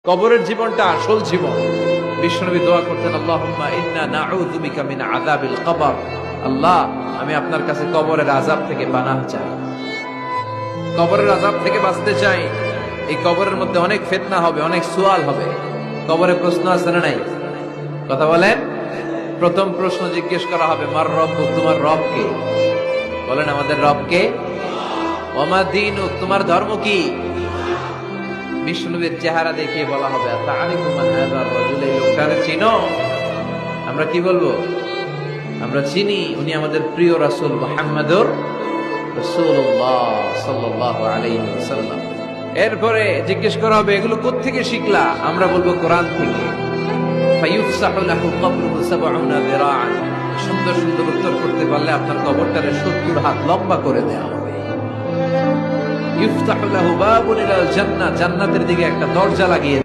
কবরের জীবনটা আসল জীবন। বিশ্বনবী দোয়া করতেন, আল্লাহুম্মা ইন্না নাউযু বিকা মিন আযাবিল কবর। আল্লাহ, আমি আপনার কাছে কবরের আযাব থেকে পানাহ চাই, কবরের আযাব থেকে বাঁচতে চাই। এই কবরের মধ্যে অনেক ফিতনা হবে, অনেক সুয়াল হবে। কবরে প্রশ্ন আছে না নাই? কথা বলেন। প্রথম প্রশ্ন জিজ্ঞেস করা হবে, মার রব্বুক, তোমার রব কে? বলেন, আমাদের রব কে? ওয়া মা দীনুক, তোমার ধর্ম কি? বিষ্ণুবীর চেহারা দেখিয়ে বলা হবে, তাআরিফু মান হাযার রাজুল, এই লোকটারে চিনো? আমরা কি বলবো? আমরা চিনি, উনি আমাদের প্রিয় রাসূল মুহাম্মদুর রাসূলুল্লাহ সাল্লাল্লাহু আলাইহি ওয়াসাল্লাম। এরপরে জিজ্ঞেস করা হবে, এগুলো কোত্থেকে শিখলা? আমরা বলবো, কোরআন থেকে। ফায়ুফসাহু লাহু কবরুহু ৭০ যিরাআন, সুন্দর সুন্দর উত্তর করতে পারলে আপনার কবরটারে ৭০ হাত লম্বা করে দেয়া হবে। ইফতাহু লাহু বাবুন ইলাল জান্নাহ, জান্নাতের দিকে একটা দরজা লাগিয়ে